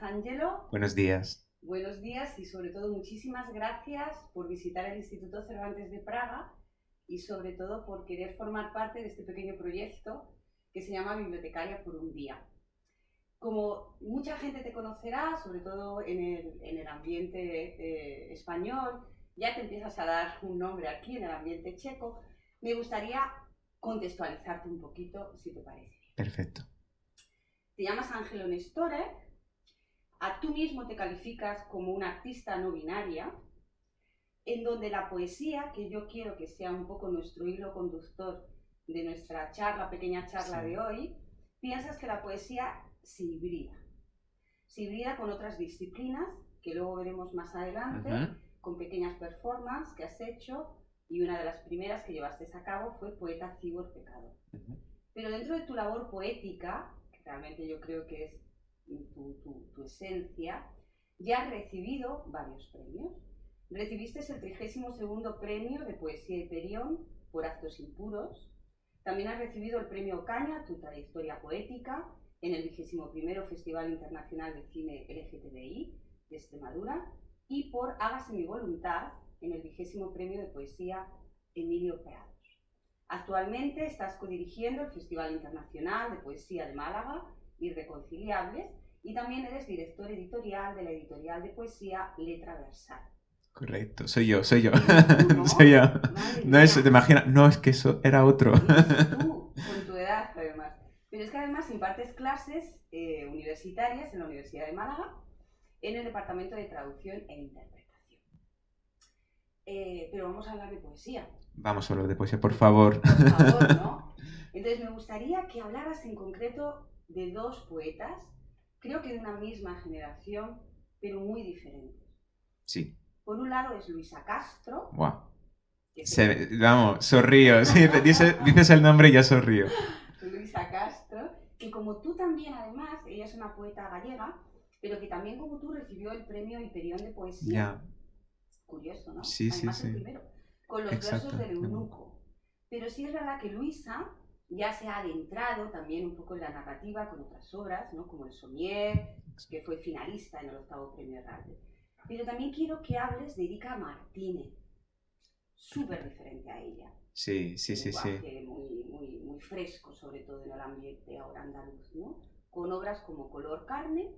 Ángelo. Buenos días. Buenos días y sobre todo muchísimas gracias por visitar el Instituto Cervantes de Praga y sobre todo por querer formar parte de este pequeño proyecto que se llama Bibliotecaria por un día. Como mucha gente te conocerá, sobre todo en el ambiente español, ya te empiezas a dar un nombre aquí en el ambiente checo, me gustaría contextualizarte un poquito, si te parece. Perfecto. Te llamas Ángelo Nestorek, tú mismo te calificas como una artista no binaria, en donde la poesía, que yo quiero que sea un poco nuestro hilo conductor de nuestra pequeña charla de hoy, piensas que la poesía se hibrida con otras disciplinas, que luego veremos más adelante, con pequeñas performances que has hecho, y una de las primeras que llevaste a cabo fue Poeta Cibor Pecador. Pero dentro de tu labor poética, que realmente yo creo que es tu esencia, ya has recibido varios premios. Recibiste el 32º premio de Poesía Hyperion por Actos Impuros. También has recibido el premio Ocaña, tu trayectoria poética, en el 21º Festival Internacional de Cine LGTBI de Extremadura, y por Hágase mi voluntad, en el 20º Premio de Poesía Emilio Prados. Actualmente estás codirigiendo el Festival Internacional de Poesía de Málaga, Irreconciliables, y también eres director editorial de la editorial de poesía Letra Versal. Correcto, soy yo. ¿Tú, no? Soy yo. No es, te imaginas, no, es que eso era otro. Tú, con tu edad además. Pero es que además impartes clases universitarias en la Universidad de Málaga, en el Departamento de Traducción e Interpretación. Pero vamos a hablar de poesía. Vamos a hablar de poesía, por favor. Por favor, ¿no? Entonces me gustaría que hablaras en concreto de dos poetas, creo que de una misma generación, pero muy diferentes. Sí. Por un lado es Luisa Castro. Wow. Vamos, sonrío. Sí, dices el nombre y ya sonrío. Luisa Castro, que como tú también, además, ella es una poeta gallega, pero que también como tú recibió el premio Hyperion de poesía. Ya. Curioso, ¿no? Sí, además sí. El primero, con los versos del eunuco. Pero sí es verdad que Luisa ya se ha adentrado también un poco en la narrativa con otras obras, ¿no? Como El Sommier, que fue finalista en el 8º Premio Herralde. Pero también quiero que hables de Erika Martínez, súper diferente a ella. Sí. Muy fresco, sobre todo en el ambiente ahora andaluz, ¿no? Con obras como Color Carne,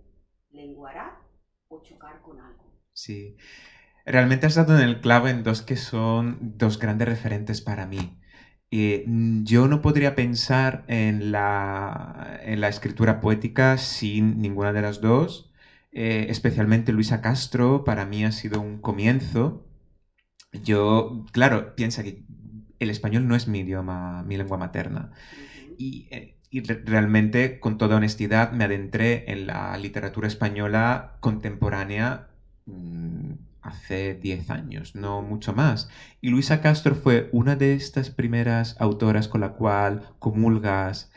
Lenguará o Chocar con algo. Sí. Realmente has dado en el clavo en dos que son dos grandes referentes para mí. Yo no podría pensar en la escritura poética sin ninguna de las dos. Especialmente Luisa Castro, para mí ha sido un comienzo. Yo, claro, piensa que el español no es mi idioma, mi lengua materna. Y realmente, con toda honestidad, me adentré en la literatura española contemporánea hace 10 años, no mucho más. Y Luisa Castro fue una de estas primeras autoras con la cual comulgas,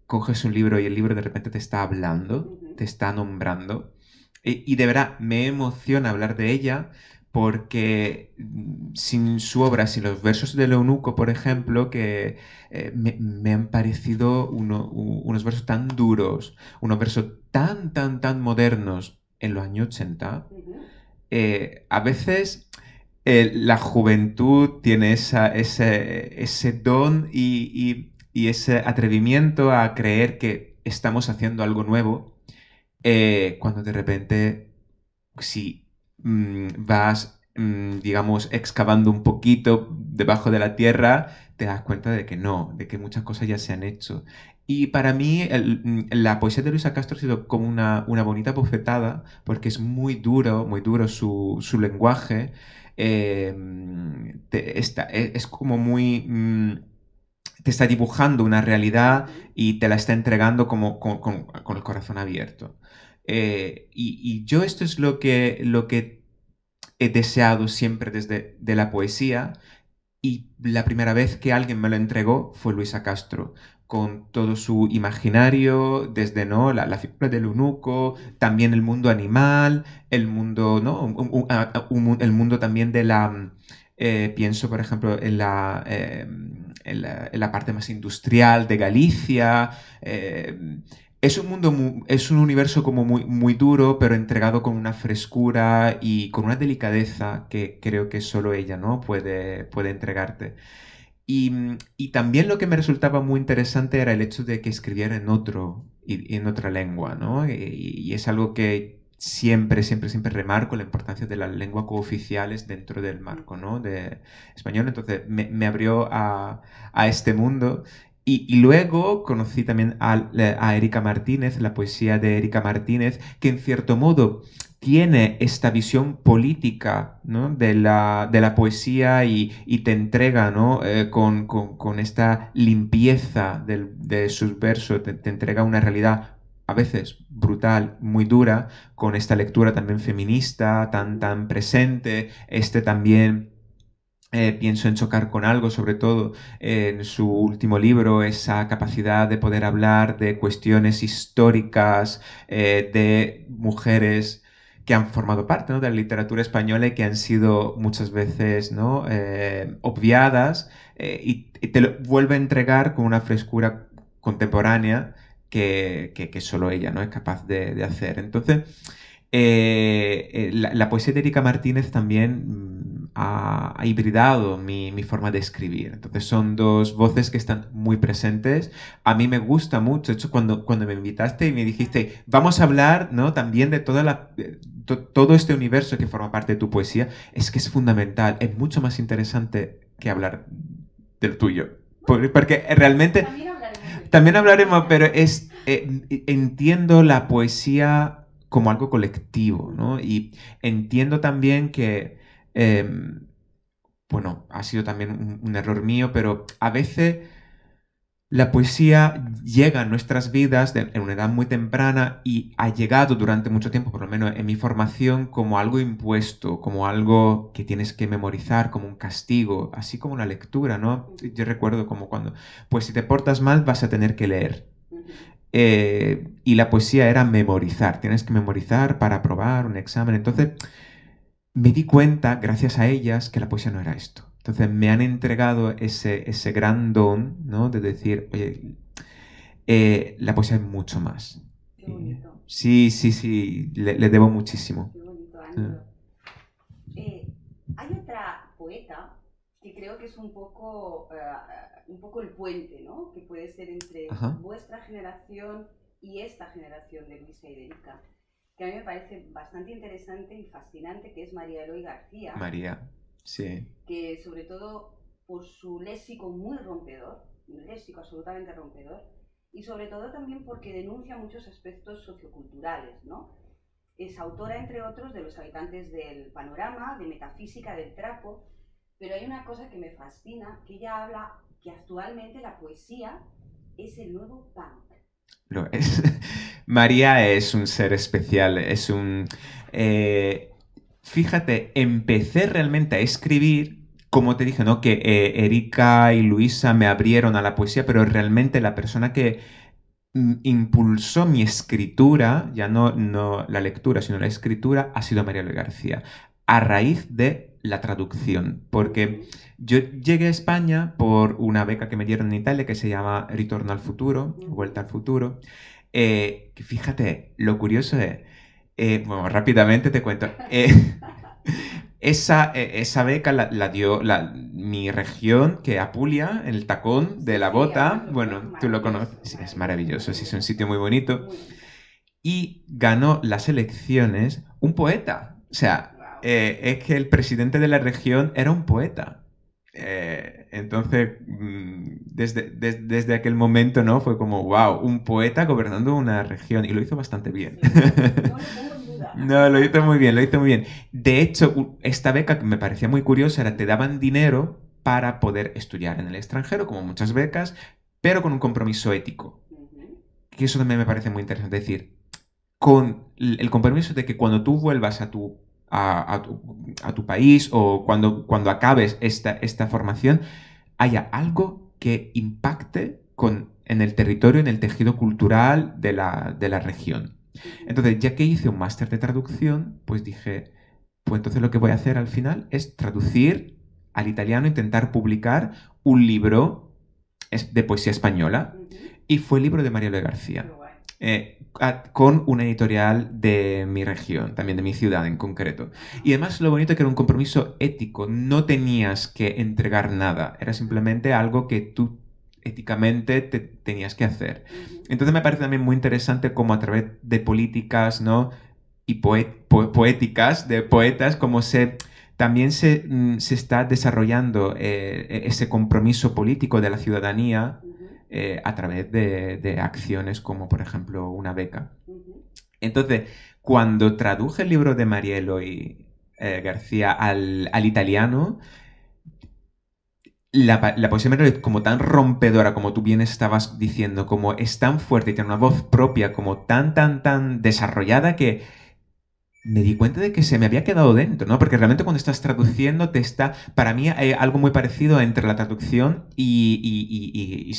coges un libro y el libro de repente te está hablando, te está nombrando. Y de verdad, me emociona hablar de ella porque sin su obra, sin los versos del eunuco, por ejemplo, que me han parecido unos versos tan duros, unos versos tan modernos en los años 80. A veces la juventud tiene ese don y ese atrevimiento a creer que estamos haciendo algo nuevo, cuando de repente, si vas, digamos, excavando un poquito debajo de la tierra, te das cuenta de que no, de que muchas cosas ya se han hecho. Y para mí la poesía de Luisa Castro ha sido como una bonita bofetada, porque es muy duro su lenguaje. Es como muy... te está dibujando una realidad y te la está entregando como con el corazón abierto. Y yo esto es lo que he deseado siempre desde de la poesía, y la primera vez que alguien me lo entregó fue Luisa Castro, con todo su imaginario, desde ¿no? la figura del eunuco, también el mundo animal, el mundo, ¿no? El mundo también de la... pienso, por ejemplo, en la parte más industrial de Galicia, Es un mundo, es un universo como muy, muy duro, pero entregado con una frescura y con una delicadeza que creo que solo ella, ¿no? puede entregarte. Y también lo que me resultaba muy interesante era el hecho de que escribiera en otra lengua, ¿no? Y es algo que siempre, siempre, siempre remarco, la importancia de las lenguas cooficiales dentro del marco, ¿no? De español. Entonces me abrió a este mundo. Y luego conocí también a Erika Martínez, la poesía de Erika Martínez, que en cierto modo tiene esta visión política, ¿no? de la poesía y te entrega, ¿no? Con esta limpieza de sus versos, te entrega una realidad a veces brutal, muy dura, con esta lectura también feminista, tan presente, también... pienso en Chocar con algo, sobre todo en su último libro, esa capacidad de poder hablar de cuestiones históricas, de mujeres que han formado parte, ¿no? de la literatura española y que han sido muchas veces, ¿no? Obviadas, y te lo vuelve a entregar con una frescura contemporánea que solo ella, ¿no? es capaz de hacer. Entonces, la poesía de Erika Martínez también ha hibridado mi forma de escribir. Entonces son dos voces que están muy presentes. A mí me gusta mucho. De hecho, cuando me invitaste y me dijiste, vamos a hablar, ¿no? también de todo este universo que forma parte de tu poesía, es que es fundamental. Es mucho más interesante que hablar del tuyo. Porque realmente... También hablaremos, pero entiendo la poesía como algo colectivo, ¿no? Y entiendo también que, bueno, ha sido también un error mío, pero a veces la poesía llega a nuestras vidas en una edad muy temprana y ha llegado durante mucho tiempo, por lo menos en mi formación, como algo impuesto, como algo que tienes que memorizar, como un castigo, así como la lectura, ¿no? Yo recuerdo como cuando, pues si te portas mal vas a tener que leer. Y la poesía era memorizar, tienes que memorizar para aprobar un examen. Entonces me di cuenta, gracias a ellas, que la poesía no era esto. Entonces me han entregado ese gran don, ¿no? De decir, oye, la poesía es mucho más. Qué bonito. Sí, sí, sí, le debo muchísimo. Qué bonito, Ángelo. Hay otra poeta que creo que es un poco el puente, ¿no? Que puede ser entre Ajá. vuestra generación y esta generación de Luisa y de Erika, que a mí me parece bastante interesante y fascinante, que es María Eloy García. María, sí. Que sobre todo por su léxico muy rompedor, un léxico absolutamente rompedor, y sobre todo también porque denuncia muchos aspectos socioculturales, ¿no? Es autora, entre otros, de Los habitantes del panorama, de Metafísica del trapo, pero hay una cosa que me fascina, que ella habla que actualmente la poesía es el nuevo punk. Lo es. María es un ser especial, es un... fíjate, empecé realmente a escribir, como te dije, ¿no? Que Erika y Luisa me abrieron a la poesía, pero realmente la persona que impulsó mi escritura, ya no la lectura, sino la escritura, ha sido María Eloy García, a raíz de la traducción, porque yo llegué a España por una beca que me dieron en Italia que se llama Ritorno al Futuro, Vuelta al Futuro. Que fíjate, lo curioso es, bueno, rápidamente te cuento, esa beca la dio mi región, que Apulia, el Tacón de la Bota. Bueno, tú lo conoces, sí, es maravilloso, sí, es un sitio muy bonito. Y ganó las elecciones un poeta. O sea, es que el presidente de la región era un poeta. Entonces, desde aquel momento, ¿no? Fue como, wow, un poeta gobernando una región. Y lo hizo bastante bien. No, lo hizo muy bien, lo hizo muy bien. De hecho, esta beca que me parecía muy curiosa era te daban dinero para poder estudiar en el extranjero, como muchas becas, pero con un compromiso ético. Que eso también me parece muy interesante. Es decir, con el compromiso de que cuando tú vuelvas a tu país o cuando acabes esta formación, haya algo que impacte en el territorio, en el tejido cultural de la región. Entonces, ya que hice un máster de traducción, pues dije, pues entonces lo que voy a hacer al final es traducir al italiano, intentar publicar un libro de poesía española. Y fue el libro de María Eloy García. con una editorial de mi región, también de mi ciudad en concreto. Y además lo bonito es que era un compromiso ético, no tenías que entregar nada, era simplemente algo que tú éticamente te tenías que hacer. Entonces me parece también muy interesante cómo a través de políticas, ¿no? Y poéticas, de poetas, como también se está desarrollando ese compromiso político de la ciudadanía a través de acciones como, por ejemplo, una beca. Entonces, cuando traduje el libro de María Eloy García al italiano, la poesía me parece como tan rompedora, como tú bien estabas diciendo, como es tan fuerte y tiene una voz propia, como tan desarrollada que me di cuenta de que se me había quedado dentro, ¿no? Porque realmente cuando estás traduciendo para mí hay algo muy parecido entre la traducción y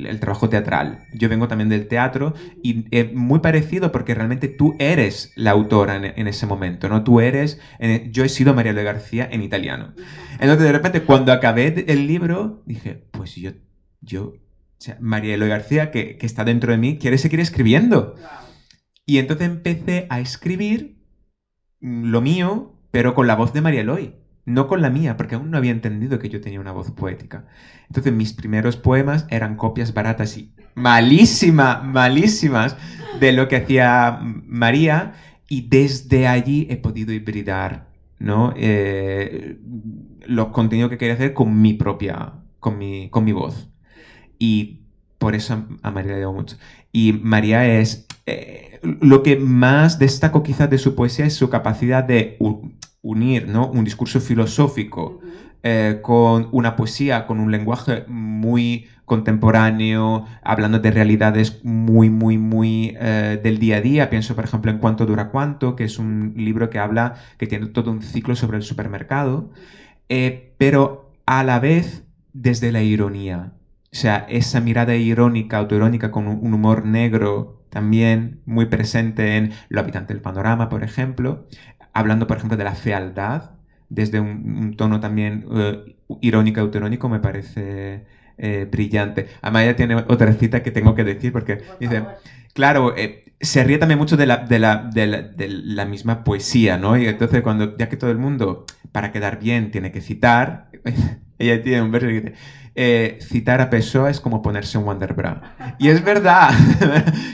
el trabajo teatral. Yo vengo también del teatro y es muy parecido porque realmente tú eres la autora en ese momento, ¿no? Yo he sido María Eloy García en italiano. Entonces de repente cuando acabé el libro dije, pues o sea, María Eloy García que está dentro de mí quiere seguir escribiendo. Y entonces empecé a escribir lo mío, pero con la voz de María Eloy, no con la mía, porque aún no había entendido que yo tenía una voz poética. Entonces mis primeros poemas eran copias baratas y malísimas de lo que hacía María, y desde allí he podido hibridar, ¿no? Los contenidos que quería hacer con con mi voz. Y por eso a María le debo mucho. Y María es... lo que más destaco quizás de su poesía es su capacidad de unir, ¿no? Un discurso filosófico con una poesía, con un lenguaje muy contemporáneo, hablando de realidades muy del día a día. Pienso, por ejemplo, en Cuánto dura cuánto, que es un libro que tiene todo un ciclo sobre el supermercado, pero a la vez desde la ironía. O sea, esa mirada irónica, autoirónica, con un humor negro también muy presente en Lo habitante del panorama, por ejemplo, hablando, por ejemplo, de la fealdad, desde un tono también irónico, autoirónico, me parece brillante. Además, ella tiene otra cita que tengo que decir, porque dice, claro, se ríe también mucho de la misma poesía, ¿no? Y entonces, ya que todo el mundo, para quedar bien, tiene que citar, ella tiene un verso que dice, citar a Pessoa es como ponerse un Wonderbra. Y es verdad,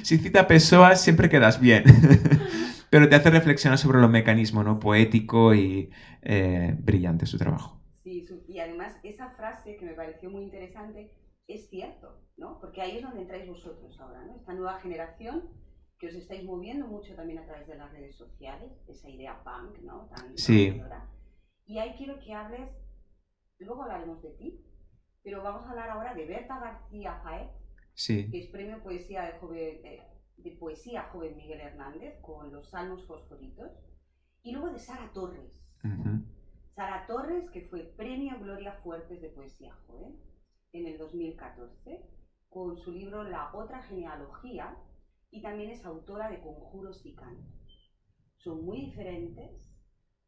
si cita a Pessoa siempre quedas bien, pero te hace reflexionar sobre los mecanismos, ¿no? Poético y brillante su trabajo. Sí, y además esa frase que me pareció muy interesante es cierto, ¿no? Porque ahí es donde entráis vosotros ahora, ¿no? Esta nueva generación que os estáis moviendo mucho también a través de las redes sociales, esa idea punk, ¿no? Tan Sí. Y ahí quiero que hables, luego hablaremos de ti, pero vamos a hablar ahora de Berta García Faet, sí, que es premio poesía de poesía joven Miguel Hernández con los Salmos Fosforitos, y luego de Sara Torres. Sara Torres, que fue premio Gloria Fuertes de poesía joven en el 2014, con su libro La otra genealogía, y también es autora de Conjuros y Cantos. Son muy diferentes,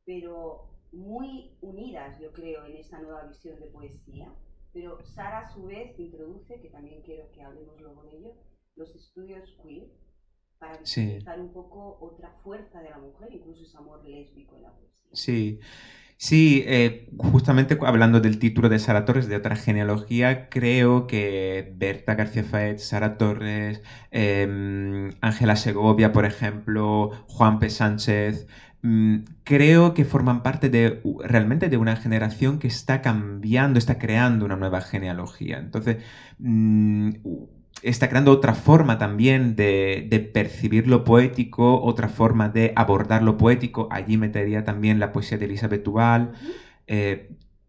pero muy unidas, yo creo, en esta nueva visión de poesía. Pero Sara, a su vez, introduce, que también quiero que hablemos luego de ello, los estudios queer, para visibilizar un poco otra fuerza de la mujer, incluso ese amor lésbico en la poesía. Sí. Sí, justamente hablando del título de Sara Torres, de otra genealogía, creo que Berta García Faet, Sara Torres, Ángela Segovia, por ejemplo, Juan P. Sánchez, creo que forman parte realmente de una generación que está cambiando, está creando una nueva genealogía. Entonces, está creando otra forma también de percibir lo poético, otra forma de abordar lo poético. Allí metería también la poesía de Elisabeth Duval,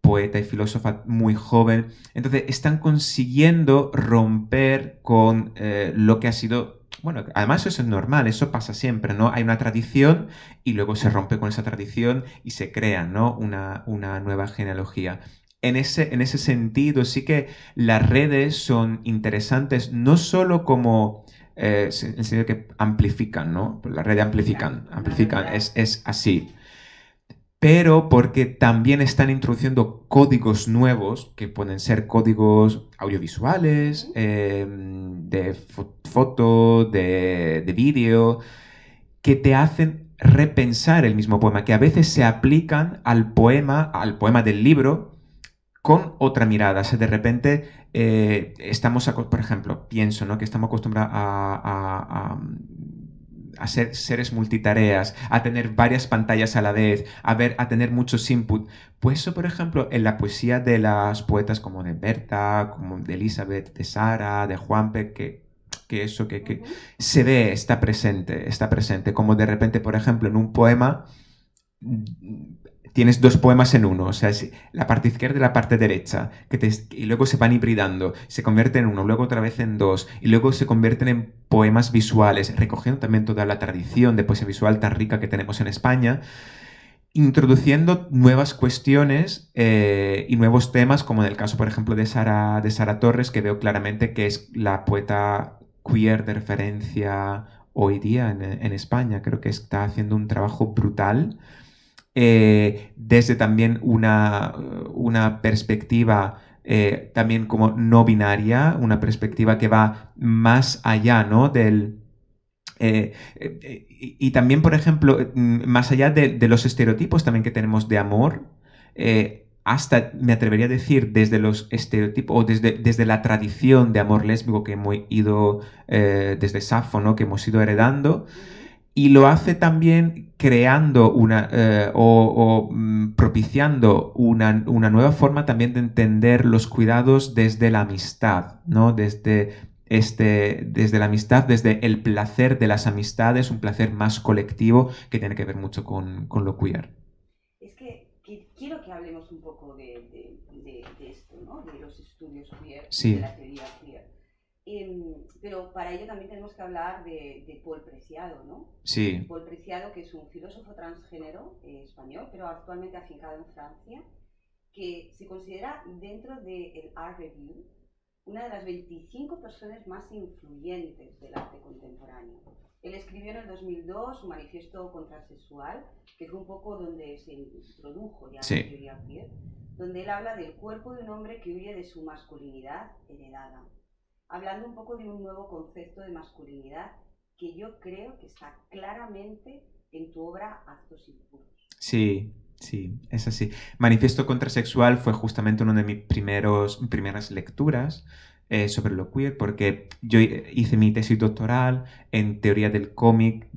poeta y filósofa muy joven. Entonces, están consiguiendo romper con lo que ha sido... Bueno, además eso es normal, eso pasa siempre, ¿no? Hay una tradición y luego se rompe con esa tradición y se crea, ¿no? Una nueva genealogía. En ese sentido, sí que las redes son interesantes, no solo como en el sentido que amplifican, ¿no? Las redes amplifican, es así. pero porque también están introduciendo códigos nuevos, que pueden ser códigos audiovisuales, de foto, de vídeo, que te hacen repensar el mismo poema, que a veces se aplican al poema del libro, con otra mirada. O sea, de repente estamos, por ejemplo, pienso, ¿no?, que estamos acostumbrados a ser seres multitareas, a tener varias pantallas a la vez, a tener muchos inputs. Pues eso, por ejemplo, en la poesía de las poetas como de Berta, como de Elizabeth, de Sara, de Juanpe, que eso que se ve, está presente, como de repente, por ejemplo, en un poema tienes dos poemas en uno, o sea, la parte izquierda y la parte derecha, y luego se van hibridando, se convierten en uno, luego otra vez en dos, y luego se convierten en poemas visuales, recogiendo también toda la tradición de poesía visual tan rica que tenemos en España, introduciendo nuevas cuestiones y nuevos temas, como en el caso, por ejemplo, de Sara Torres, que veo claramente que es la poeta queer de referencia hoy día en España. Creo que está haciendo un trabajo brutal desde también una perspectiva también como no binaria, una perspectiva que va más allá, ¿no?, y también, por ejemplo, más allá de los estereotipos también que tenemos de amor, hasta me atrevería a decir desde los estereotipos o desde la tradición de amor lésbico que hemos ido, desde Safo, ¿no?, que hemos ido heredando. Y lo hace también creando propiciando una nueva forma también de entender los cuidados desde la amistad, ¿no? Desde la amistad, desde el placer de las amistades, un placer más colectivo que tiene que ver mucho con lo queer. Es que quiero que hablemos un poco de esto, ¿no?, de los estudios queer, sí, de la teoría queer. Pero para ello también tenemos que hablar de Paul Preciado, ¿no? Sí. Paul Preciado, que es un filósofo transgénero español, pero actualmente afincado en Francia, que se considera dentro del Art Review una de las 25 personas más influyentes del arte contemporáneo. Él escribió en el 2002 un manifiesto contrasexual, que fue un poco donde se introdujo ya la teoría queer, donde él habla del cuerpo de un hombre que huye de su masculinidad heredada, hablando un poco de un nuevo concepto de masculinidad que yo creo que está claramente en tu obra Actos Impuros. Sí, sí, es así. Manifiesto Contrasexual fue justamente una de mis primeras lecturas sobre lo queer, porque yo hice mi tesis doctoral en teoría del cómic,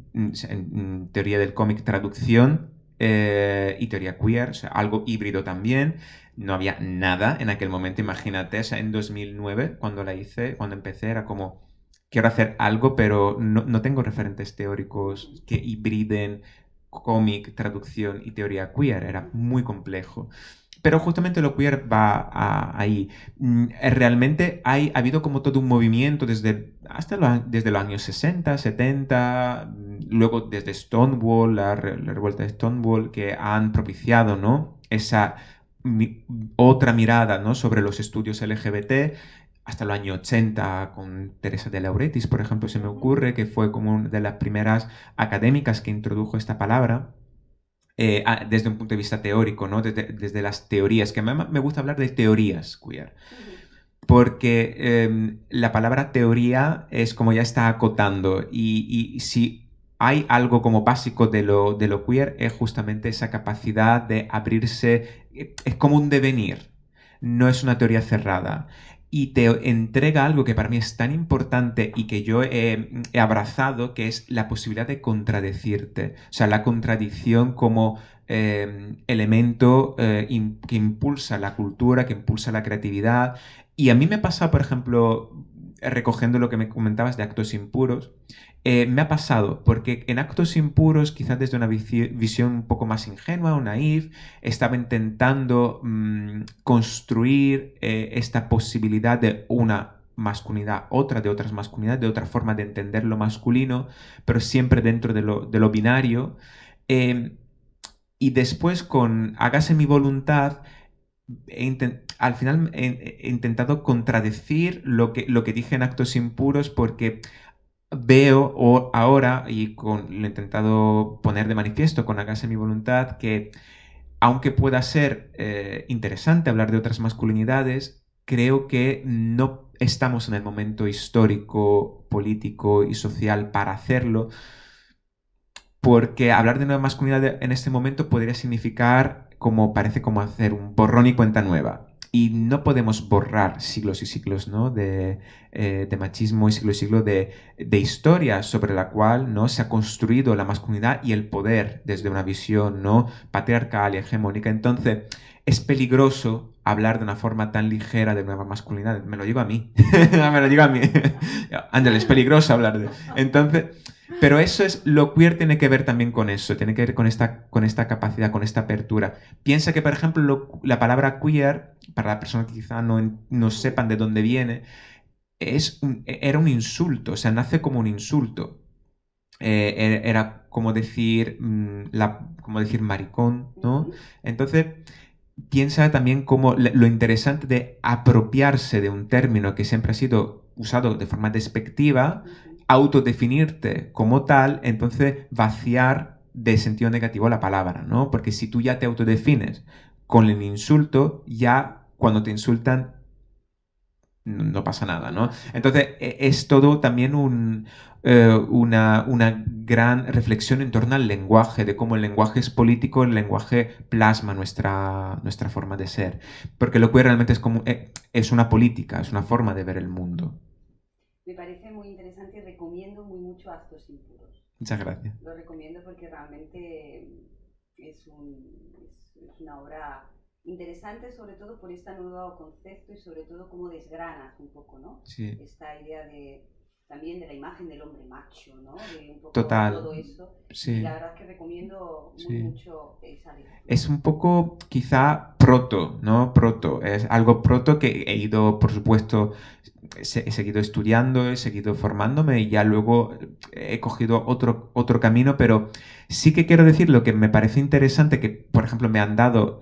traducción y teoría queer, o sea, algo híbrido también. No había nada en aquel momento, imagínate, o sea, en 2009, cuando empecé, era como, quiero hacer algo, pero no tengo referentes teóricos que hibriden cómic, traducción y teoría queer. Era muy complejo. Pero justamente lo queer va ahí. Realmente ha habido como todo un movimiento desde los años 60, 70, luego desde Stonewall, la revuelta de Stonewall, que han propiciado, ¿no?, esa otra mirada, ¿no?, sobre los estudios LGBT, hasta los años 80 con Teresa de Lauretis, por ejemplo, se me ocurre, que fue como una de las primeras académicas que introdujo esta palabra desde un punto de vista teórico, ¿no?, desde las teorías, que me gusta hablar de teorías queer, porque la palabra teoría es como ya está acotando, y si hay algo como básico de lo queer es justamente esa capacidad de abrirse, es como un devenir, no es una teoría cerrada. Y te entrega algo que para mí es tan importante y que yo he abrazado, que es la posibilidad de contradecirte. O sea, la contradicción como elemento que impulsa la cultura, que impulsa la creatividad. Y a mí me pasa, por ejemplo, recogiendo lo que me comentabas de Actos Impuros, me ha pasado, porque en Actos Impuros, quizás desde una visión un poco más ingenua o naif, estaba intentando construir esta posibilidad de una masculinidad, otra de otras masculinidades, de otra forma de entender lo masculino, pero siempre dentro de lo binario. Y después con Hágase mi voluntad, al final he intentado contradecir lo que dije en Actos Impuros, porque veo ahora, y lo he intentado poner de manifiesto con Hágase mi voluntad, que aunque pueda ser interesante hablar de otras masculinidades, creo que no estamos en el momento histórico, político y social para hacerlo, porque hablar de nueva masculinidad en este momento podría significar, como parece, como hacer un borrón y cuenta nueva. Y no podemos borrar siglos y siglos, ¿no?, de machismo y siglos de historia sobre la cual, ¿no?, se ha construido la masculinidad y el poder desde una visión, ¿no?, patriarcal y hegemónica. Entonces, es peligroso hablar de una forma tan ligera de nueva masculinidad. Me lo digo a mí. Me lo digo a mí. Ándale, es peligroso hablar de... Entonces... Pero eso es, lo queer tiene que ver también con eso, tiene que ver con esta capacidad, con esta apertura. Piensa que, por ejemplo, la palabra queer, para las personas que quizá no sepan de dónde viene, era un insulto, o sea, nace como un insulto. Era como decir, como decir maricón, ¿no? Entonces, piensa también como lo interesante de apropiarse de un término que siempre ha sido usado de forma despectiva, autodefinirte como tal, entonces vaciar de sentido negativo la palabra, ¿no? Porque si tú ya te autodefines con el insulto, ya cuando te insultan no pasa nada, ¿no? Entonces es todo también una gran reflexión en torno al lenguaje, de cómo el lenguaje es político, el lenguaje plasma nuestra forma de ser. Porque lo que realmente es una política, es una forma de ver el mundo. Me parece muy interesante y recomiendo muy mucho Actos Impuros. Muchas gracias. Lo recomiendo porque realmente es una obra interesante, sobre todo por este nuevo concepto y sobre todo cómo desgranas un poco, ¿no? Sí. Esta idea también de la imagen del hombre macho, ¿no? De un poco Total. todo eso. Sí. Y la verdad es que recomiendo mucho esa lectura. Es un poco, quizá, proto, ¿no? Proto. Es algo proto que he ido, por supuesto, he seguido estudiando, he seguido formándome y ya luego he cogido otro camino, pero sí que quiero decir lo que me parece interesante, que, por ejemplo, me han dado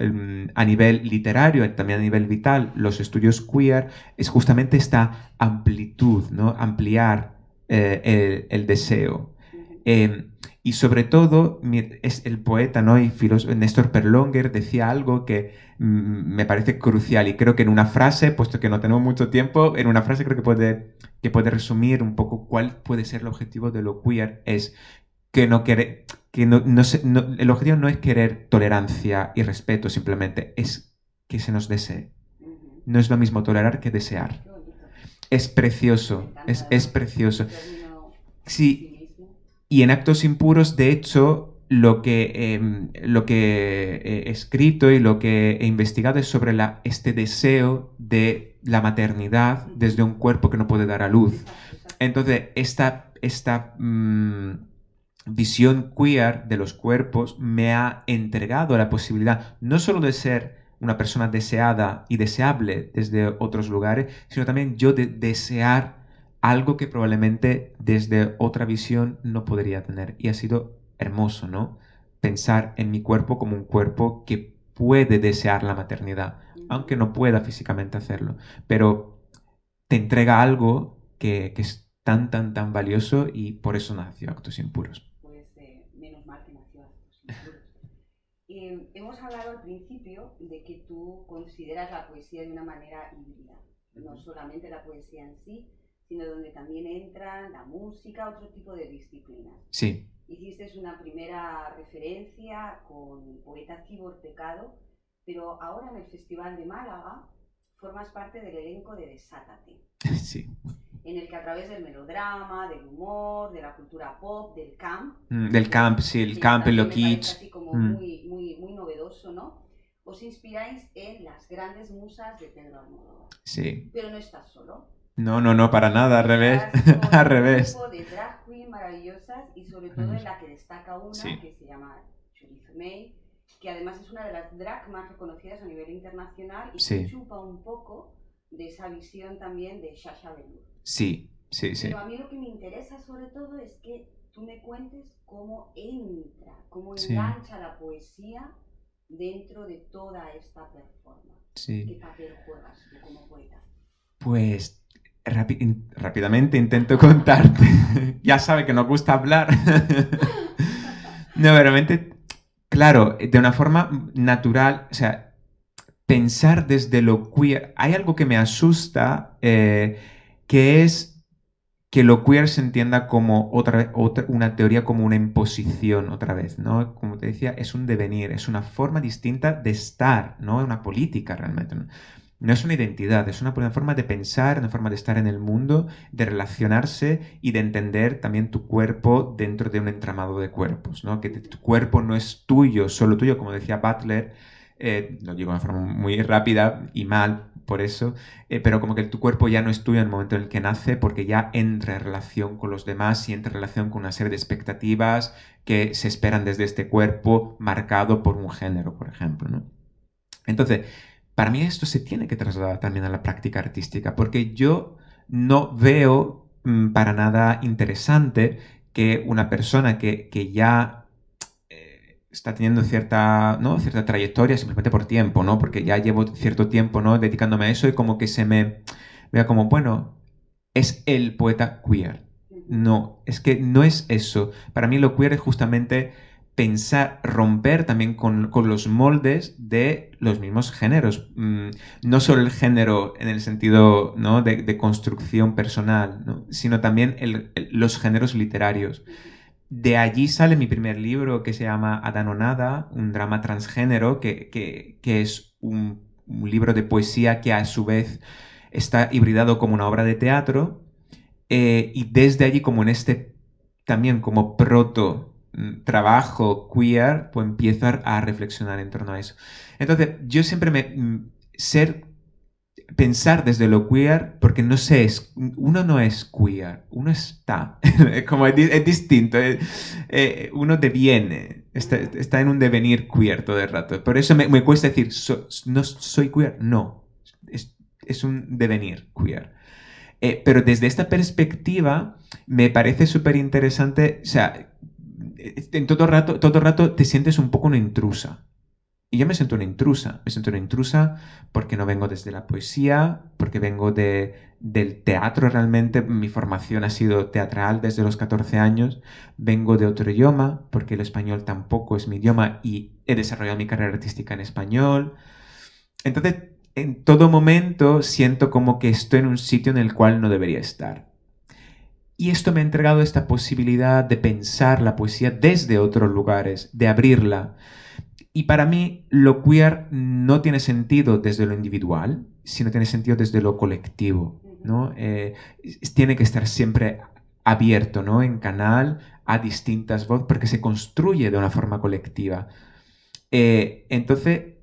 a nivel literario y también a nivel vital los estudios queer, es justamente esta amplitud, ¿no? Ampliar el deseo. Y sobre todo, es el poeta, ¿no?, y filósofo Néstor Perlonger decía algo que me parece crucial y creo que en una frase, puesto que no tenemos mucho tiempo, en una frase creo que puede resumir un poco cuál puede ser el objetivo de lo queer, es que el objetivo no es querer tolerancia y respeto simplemente, es que se nos desee. No es lo mismo tolerar que desear. Es precioso, es precioso. Sí. Y en Actos Impuros, de hecho, lo que he escrito y lo que he investigado es sobre este deseo de la maternidad desde un cuerpo que no puede dar a luz. Entonces, esta visión queer de los cuerpos me ha entregado la posibilidad no solo de ser una persona deseada y deseable desde otros lugares, sino también yo de desear algo que probablemente desde otra visión no podría tener. Y ha sido hermoso, ¿no? Pensar en mi cuerpo como un cuerpo que puede desear la maternidad, aunque no pueda físicamente hacerlo. Pero te entrega algo que es tan valioso y por eso nació Actos Impuros. Pues menos mal que nació Actos Impuros. Hemos hablado al principio de que tú consideras la poesía de una manera híbrida. No solamente la poesía en sí, sino donde también entra la música, otro tipo de disciplinas. Sí. Hiciste una primera referencia con poeta Cibor Pecado, pero ahora en el Festival de Málaga formas parte del elenco de Desátate. Sí. En el que a través del melodrama, del humor, de la cultura pop, del camp... del camp, sí, el camp, el lo kitsch. Así como muy novedoso, ¿no? Os inspiráis en las grandes musas de Pedro Almodóvar. Sí. Pero no estás solo. No, para nada, al revés. Al revés. Un grupo de drag queen maravillosas y sobre todo en la que destaca una que se llama Chorizo May, que además es una de las drag más reconocidas a nivel internacional y que chupa un poco de esa visión también de Sasha Velour. Sí. Pero a mí lo que me interesa sobre todo es que tú me cuentes cómo engancha la poesía dentro de toda esta performance. ¿Qué papel juegas tú como poeta? Pues rápidamente intento contarte. Ya sabe que nos gusta hablar. No, realmente, claro, de una forma natural, o sea, pensar desde lo queer. Hay algo que me asusta, que es que lo queer se entienda como una teoría, como una imposición otra vez, ¿no? Como te decía, es un devenir, es una forma distinta de estar, ¿no? Una política realmente, ¿no? No es una identidad, es una forma de pensar, una forma de estar en el mundo, de relacionarse y de entender también tu cuerpo dentro de un entramado de cuerpos, ¿no? Que tu cuerpo no es tuyo, solo tuyo, como decía Butler, lo digo de forma muy rápida y mal por eso, pero como que tu cuerpo ya no es tuyo en el momento en el que nace, porque ya entra en relación con los demás y entra en relación con una serie de expectativas que se esperan desde este cuerpo marcado por un género, por ejemplo, ¿no? Entonces, para mí esto se tiene que trasladar también a la práctica artística, porque yo no veo para nada interesante que una persona que ya está teniendo cierta, ¿no? cierta trayectoria simplemente por tiempo, ¿no? Porque ya llevo cierto tiempo, ¿no? dedicándome a eso y como que se me vea como, bueno, es el poeta queer. No, es que no es eso. Para mí lo queer es justamente pensar, romper también con los moldes de los mismos géneros. No solo el género en el sentido, ¿no? de construcción personal, ¿no? Sino también los géneros literarios. De allí sale mi primer libro, que se llama Adán o Nada, un drama transgénero, que es un libro de poesía que a su vez está hibridado como una obra de teatro, y desde allí, como en este también como proto trabajo queer, pues empiezo a reflexionar en torno a eso. Entonces, yo siempre ser pensar desde lo queer, porque no sé, uno no es queer, uno está, como es distinto, uno deviene, está en un devenir queer todo el rato. Por eso me cuesta decir, no soy queer, no, es un devenir queer. Pero desde esta perspectiva me parece súper interesante, o sea, en todo rato te sientes un poco una intrusa. Y yo me siento una intrusa porque no vengo desde la poesía, porque vengo del teatro realmente, mi formación ha sido teatral desde los 14 años, vengo de otro idioma, porque el español tampoco es mi idioma y he desarrollado mi carrera artística en español. Entonces, en todo momento siento como que estoy en un sitio en el cual no debería estar. Y esto me ha entregado esta posibilidad de pensar la poesía desde otros lugares, de abrirla. Y para mí lo queer no tiene sentido desde lo individual, sino tiene sentido desde lo colectivo, ¿no? Tiene que estar siempre abierto, ¿no? En canal a distintas voces, porque se construye de una forma colectiva. Entonces,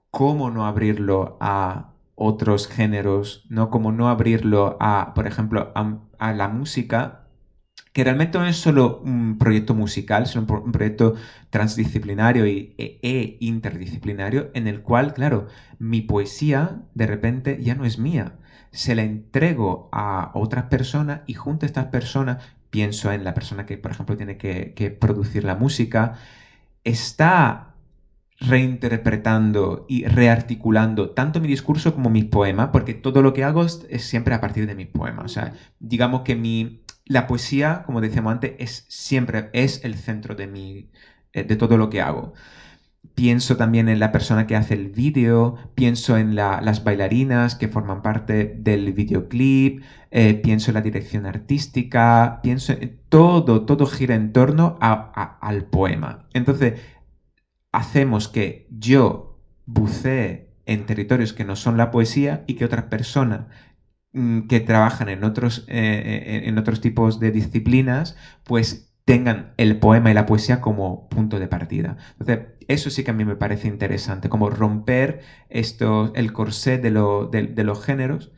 ¿cómo no abrirlo a otros géneros? ¿No? ¿Cómo no abrirlo a, por ejemplo, a la música? Que realmente no es solo un proyecto musical, sino un proyecto transdisciplinario e interdisciplinario, en el cual, claro, mi poesía de repente ya no es mía. Se la entrego a otras personas y junto a estas personas, pienso en la persona que, por ejemplo, tiene que producir la música, está reinterpretando y rearticulando tanto mi discurso como mis poemas, porque todo lo que hago es siempre a partir de mis poemas. O sea, digamos que la poesía, como decíamos antes, siempre es el centro de todo lo que hago. Pienso también en la persona que hace el vídeo, pienso en las bailarinas que forman parte del videoclip, pienso en la dirección artística, pienso en todo gira en torno al poema. Entonces, hacemos que yo bucee en territorios que no son la poesía y que otras personas que trabajan en otros tipos de disciplinas, pues tengan el poema y la poesía como punto de partida. Entonces, eso sí que a mí me parece interesante, como romper el corsé de los géneros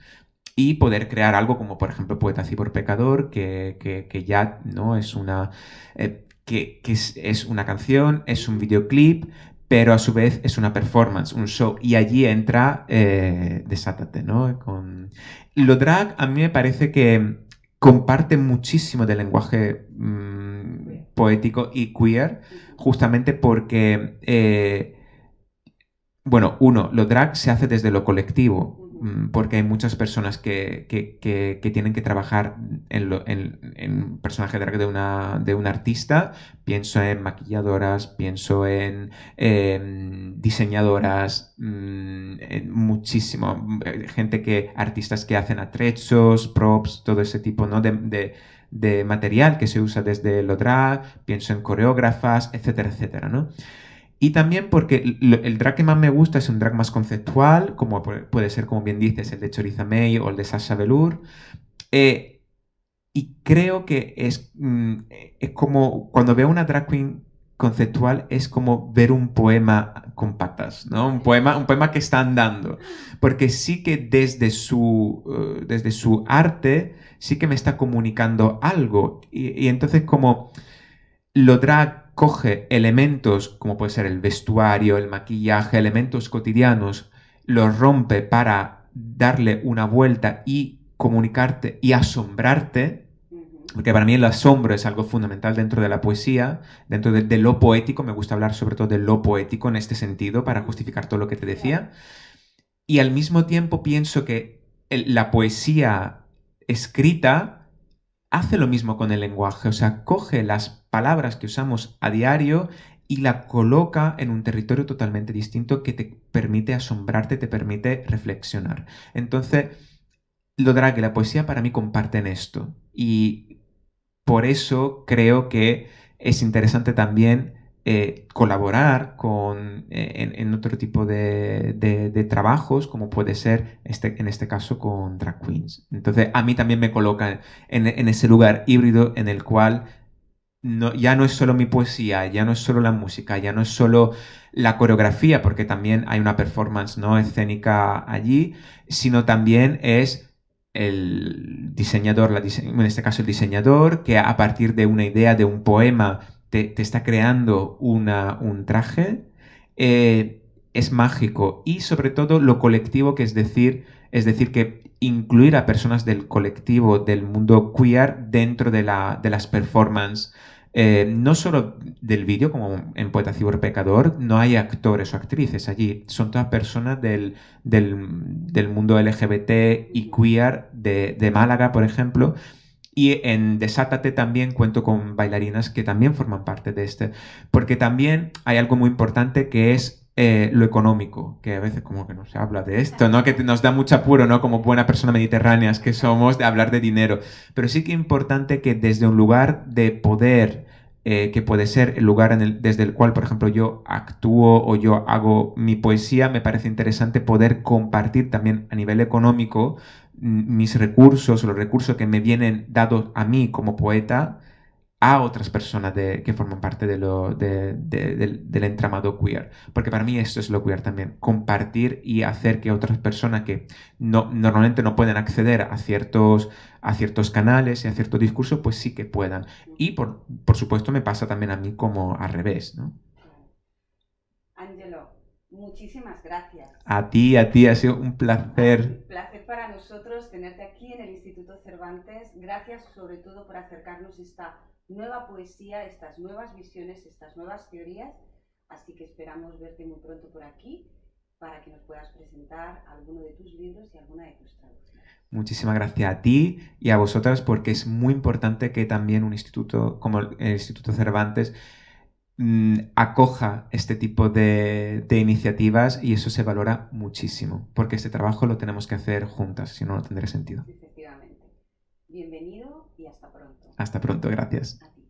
y poder crear algo como, por ejemplo, Poeta por Pecador, que ya no es una... que es una canción, es un videoclip, pero a su vez es una performance, un show. Y allí entra Desátate, ¿no? Lo drag a mí me parece que comparte muchísimo del lenguaje poético y queer, justamente porque, bueno, uno, lo drag se hace desde lo colectivo. porque hay muchas personas que tienen que trabajar en personaje drag de un artista. Pienso en maquilladoras, pienso en diseñadoras, en muchísimo, artistas que hacen atrechos, props, todo ese tipo, ¿no? de material que se usa desde lo drag, pienso en coreógrafas, etcétera, etcétera, ¿no? Y también porque el drag que más me gusta es un drag más conceptual, como puede ser, como bien dices, el de Choriza May o el de Sasha Velour. Y creo que es como cuando veo una drag queen conceptual, es como ver un poema con patas, ¿no? Un poema que está andando. Porque sí que desde su arte sí que me está comunicando algo. Y entonces como lo drag coge elementos como puede ser el vestuario, el maquillaje, elementos cotidianos, los rompe para darle una vuelta y comunicarte y asombrarte, porque para mí el asombro es algo fundamental dentro de la poesía, dentro de lo poético. Me gusta hablar sobre todo de lo poético en este sentido para justificar todo lo que te decía. Y al mismo tiempo pienso que la poesía escrita hace lo mismo con el lenguaje, o sea, coge las palabras que usamos a diario y la coloca en un territorio totalmente distinto que te permite asombrarte, te permite reflexionar. Entonces, lo drag y la poesía para mí comparten esto, y por eso creo que es interesante también colaborar en otro tipo de trabajos, como puede ser en este caso con drag queens. Entonces a mí también me coloca en ese lugar híbrido en el cual ya no es solo mi poesía, ya no es solo la música, ya no es solo la coreografía, porque también hay una performance, ¿no?, escénica allí, sino también es el diseñador, en este caso el diseñador, que a partir de una idea, de un poema, te está creando un traje. Es mágico. Y sobre todo lo colectivo, que es decir que incluir a personas del colectivo, del mundo queer, dentro de las performances. No solo del vídeo, como en Poeta Cibor Pecador, no hay actores o actrices allí, son todas personas del mundo LGBT y queer de Málaga, por ejemplo. Y en Desátate también cuento con bailarinas que también forman parte de porque también hay algo muy importante, que es lo económico, que a veces como que no se habla de esto, ¿no? Que nos da mucho apuro, ¿no? Como buena persona mediterráneas que somos, de hablar de dinero. Pero sí que es importante que desde un lugar de poder, que puede ser el lugar desde el cual, por ejemplo, yo actúo o yo hago mi poesía, me parece interesante poder compartir también a nivel económico mis recursos, los recursos que me vienen dados a mí como poeta, a otras personas que forman parte del entramado queer. Porque para mí esto es lo queer también, compartir y hacer que otras personas que normalmente no pueden acceder a ciertos canales y a ciertos discursos, pues sí que puedan. Y por supuesto me pasa también a mí como al revés, ¿no? Ángelo, muchísimas gracias. A ti, ha sido un placer. Un placer para nosotros tenerte aquí en el Instituto Cervantes. Gracias sobre todo por acercarnos esta nueva poesía, estas nuevas visiones, estas nuevas teorías. Así que esperamos verte muy pronto por aquí para que nos puedas presentar alguno de tus libros y alguna de tus traducciones. Muchísimas gracias a ti y a vosotras, porque es muy importante que también un instituto como el Instituto Cervantes acoja este tipo de iniciativas, y eso se valora muchísimo, porque este trabajo lo tenemos que hacer juntas, si no, no tendría sentido. Efectivamente. Bienvenido y hasta pronto. Hasta pronto, gracias. A ti.